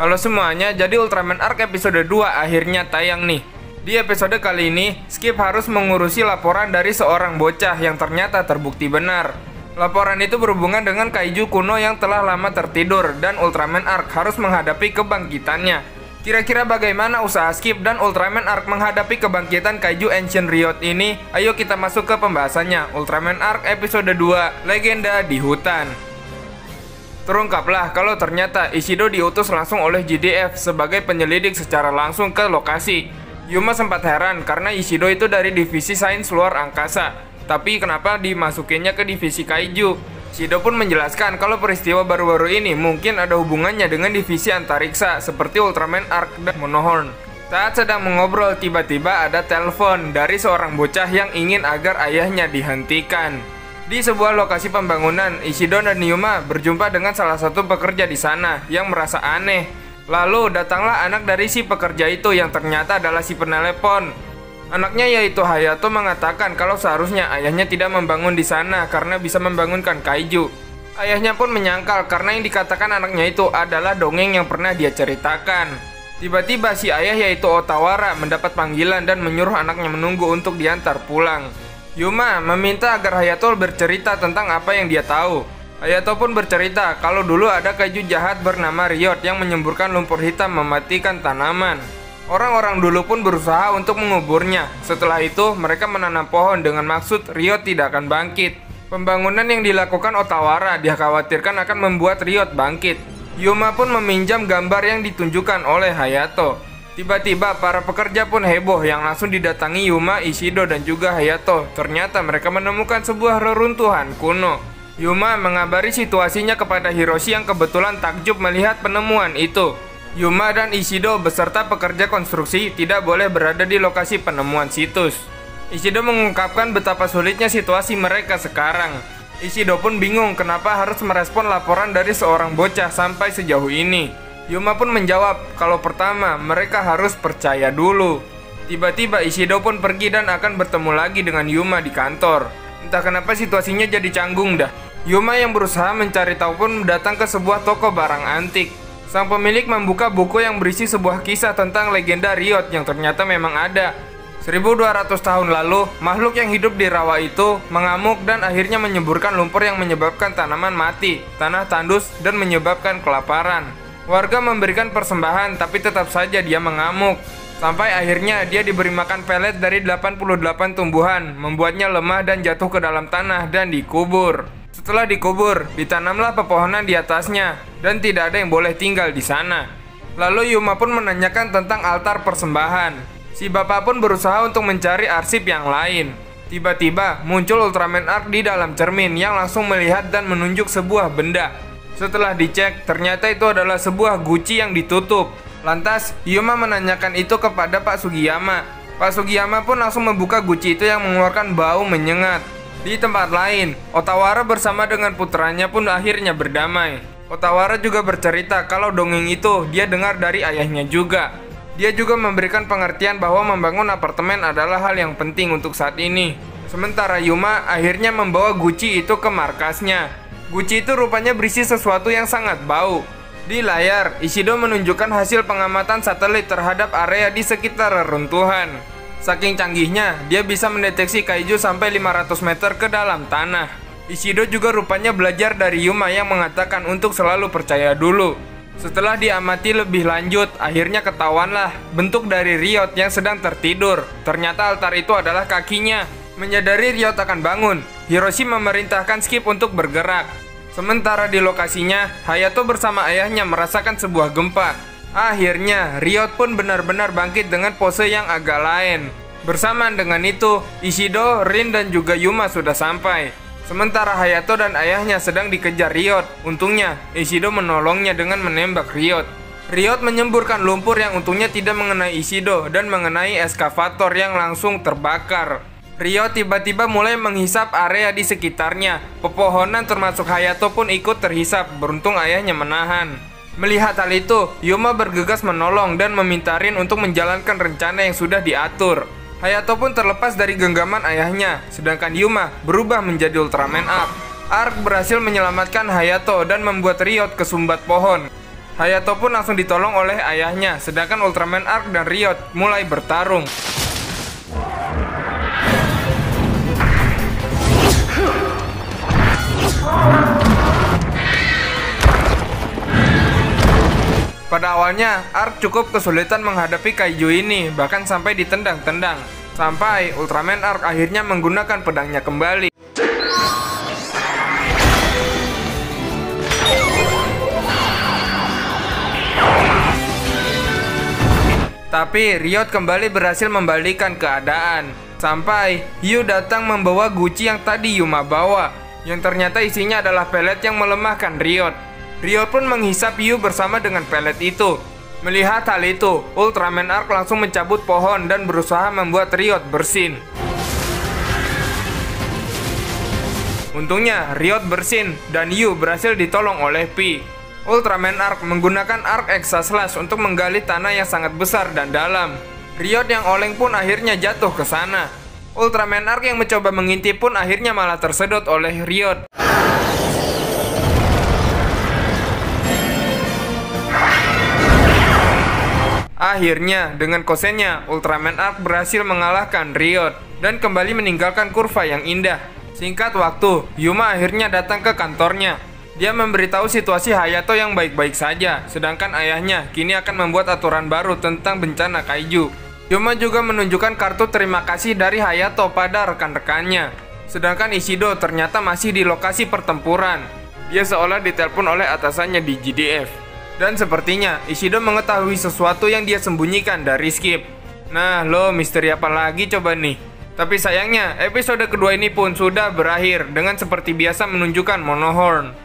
Halo semuanya, jadi Ultraman Arc episode 2 akhirnya tayang nih. Di episode kali ini, Skip harus mengurusi laporan dari seorang bocah yang ternyata terbukti benar. Laporan itu berhubungan dengan kaiju kuno yang telah lama tertidur dan Ultraman Arc harus menghadapi kebangkitannya. Kira-kira bagaimana usaha Skip dan Ultraman Arc menghadapi kebangkitan kaiju Ancient Riot ini? Ayo kita masuk ke pembahasannya. Ultraman Arc episode 2, Legenda di Hutan. Terungkaplah kalau ternyata Ishido diutus langsung oleh GDF sebagai penyelidik secara langsung ke lokasi. Yuma sempat heran karena Ishido itu dari divisi sains luar angkasa, tapi kenapa dimasukinnya ke divisi kaiju? Ishido pun menjelaskan kalau peristiwa baru-baru ini mungkin ada hubungannya dengan divisi antariksa seperti Ultraman Arc dan Monohorn. Saat sedang mengobrol, tiba-tiba ada telepon dari seorang bocah yang ingin agar ayahnya dihentikan. Di sebuah lokasi pembangunan, Ishido dan Yuma berjumpa dengan salah satu pekerja di sana yang merasa aneh. Lalu datanglah anak dari si pekerja itu yang ternyata adalah si penelepon. Anaknya yaitu Hayato mengatakan kalau seharusnya ayahnya tidak membangun di sana karena bisa membangunkan kaiju. Ayahnya pun menyangkal karena yang dikatakan anaknya itu adalah dongeng yang pernah dia ceritakan. Tiba-tiba si ayah yaitu Otawara mendapat panggilan dan menyuruh anaknya menunggu untuk diantar pulang. Yuma meminta agar Hayato bercerita tentang apa yang dia tahu. Hayato pun bercerita kalau dulu ada kaiju jahat bernama Riot yang menyemburkan lumpur hitam mematikan tanaman. Orang-orang dulu pun berusaha untuk menguburnya. Setelah itu mereka menanam pohon dengan maksud Riot tidak akan bangkit. Pembangunan yang dilakukan Otawara dikhawatirkan akan membuat Riot bangkit. Yuma pun meminjam gambar yang ditunjukkan oleh Hayato. Tiba-tiba para pekerja pun heboh yang langsung didatangi Yuma, Ishido, dan juga Hayato. Ternyata mereka menemukan sebuah reruntuhan kuno. Yuma mengabari situasinya kepada Hiroshi yang kebetulan takjub melihat penemuan itu. Yuma dan Ishido beserta pekerja konstruksi tidak boleh berada di lokasi penemuan situs. Ishido mengungkapkan betapa sulitnya situasi mereka sekarang. Ishido pun bingung kenapa harus merespon laporan dari seorang bocah sampai sejauh ini. Yuma pun menjawab kalau pertama mereka harus percaya dulu. Tiba-tiba Ishido pun pergi dan akan bertemu lagi dengan Yuma di kantor. Entah kenapa situasinya jadi canggung dah. Yuma yang berusaha mencari tahu pun datang ke sebuah toko barang antik. Sang pemilik membuka buku yang berisi sebuah kisah tentang legenda Riot yang ternyata memang ada. 1200 tahun lalu, makhluk yang hidup di rawa itu mengamuk dan akhirnya menyemburkan lumpur yang menyebabkan tanaman mati, tanah tandus, dan menyebabkan kelaparan. Warga memberikan persembahan tapi tetap saja dia mengamuk. Sampai akhirnya dia diberi makan pelet dari 88 tumbuhan, membuatnya lemah dan jatuh ke dalam tanah dan dikubur. Setelah dikubur, ditanamlah pepohonan di atasnya dan tidak ada yang boleh tinggal di sana. Lalu Yuma pun menanyakan tentang altar persembahan. Si bapak pun berusaha untuk mencari arsip yang lain. Tiba-tiba muncul Ultraman Arc di dalam cermin yang langsung melihat dan menunjuk sebuah benda. Setelah dicek, ternyata itu adalah sebuah guci yang ditutup. Lantas, Yuma menanyakan itu kepada Pak Sugiyama. Pak Sugiyama pun langsung membuka guci itu yang mengeluarkan bau menyengat. Di tempat lain, Otawara bersama dengan putranya pun akhirnya berdamai. Otawara juga bercerita kalau dongeng itu dia dengar dari ayahnya juga. Dia juga memberikan pengertian bahwa membangun apartemen adalah hal yang penting untuk saat ini. Sementara Yuma akhirnya membawa guci itu ke markasnya. Guci itu rupanya berisi sesuatu yang sangat bau. Di layar, Ishido menunjukkan hasil pengamatan satelit terhadap area di sekitar reruntuhan. Saking canggihnya, dia bisa mendeteksi kaiju sampai 500 meter ke dalam tanah. Ishido juga rupanya belajar dari Yuma yang mengatakan untuk selalu percaya dulu. Setelah diamati lebih lanjut, akhirnya ketahuanlah bentuk dari Riot yang sedang tertidur. Ternyata altar itu adalah kakinya. Menyadari Riot akan bangun, Hiroshi memerintahkan Skip untuk bergerak. Sementara di lokasinya, Hayato bersama ayahnya merasakan sebuah gempa. Akhirnya, Riot pun benar-benar bangkit dengan pose yang agak lain. Bersamaan dengan itu, Ishido, Rin, dan juga Yuma sudah sampai. Sementara Hayato dan ayahnya sedang dikejar Riot. Untungnya, Ishido menolongnya dengan menembak Riot. Riot menyemburkan lumpur yang untungnya tidak mengenai Ishido dan mengenai eskavator yang langsung terbakar. Riot tiba-tiba mulai menghisap area di sekitarnya. Pepohonan termasuk Hayato pun ikut terhisap. Beruntung ayahnya menahan. Melihat hal itu, Yuma bergegas menolong dan meminta Rin untuk menjalankan rencana yang sudah diatur. Hayato pun terlepas dari genggaman ayahnya, sedangkan Yuma berubah menjadi Ultraman Arc. Arc berhasil menyelamatkan Hayato dan membuat Riot kesumbat pohon. Hayato pun langsung ditolong oleh ayahnya, sedangkan Ultraman Arc dan Riot mulai bertarung. Pada awalnya, Arc cukup kesulitan menghadapi kaiju ini, bahkan sampai ditendang-tendang. Sampai Ultraman Arc akhirnya menggunakan pedangnya kembali. Tapi Riot kembali berhasil membalikan keadaan. Sampai Yu datang membawa guci yang tadi Yuma bawa, yang ternyata isinya adalah pelet yang melemahkan Riot. Riot pun menghisap Yu bersama dengan pelet itu. Melihat hal itu, Ultraman Arc langsung mencabut pohon dan berusaha membuat Riot bersin. Untungnya Riot bersin dan Yu berhasil ditolong oleh Pi. Ultraman Arc menggunakan Arc Exa Slash untuk menggali tanah yang sangat besar dan dalam. Riot yang oleng pun akhirnya jatuh ke sana. Ultraman Arc yang mencoba mengintip pun akhirnya malah tersedot oleh Riot. Akhirnya, dengan kosennya, Ultraman Arc berhasil mengalahkan Riot dan kembali meninggalkan kurva yang indah. Singkat waktu, Yuma akhirnya datang ke kantornya. Dia memberitahu situasi Hayato yang baik-baik saja, sedangkan ayahnya kini akan membuat aturan baru tentang bencana kaiju. Yuma juga menunjukkan kartu terima kasih dari Hayato pada rekan-rekannya. Sedangkan Ishido ternyata masih di lokasi pertempuran. Dia seolah ditelepon oleh atasannya di GDF. Dan sepertinya Ishido mengetahui sesuatu yang dia sembunyikan dari Skip. Nah, lo misteri apa lagi coba nih? Tapi sayangnya, episode kedua ini pun sudah berakhir dengan seperti biasa menunjukkan Monohorn.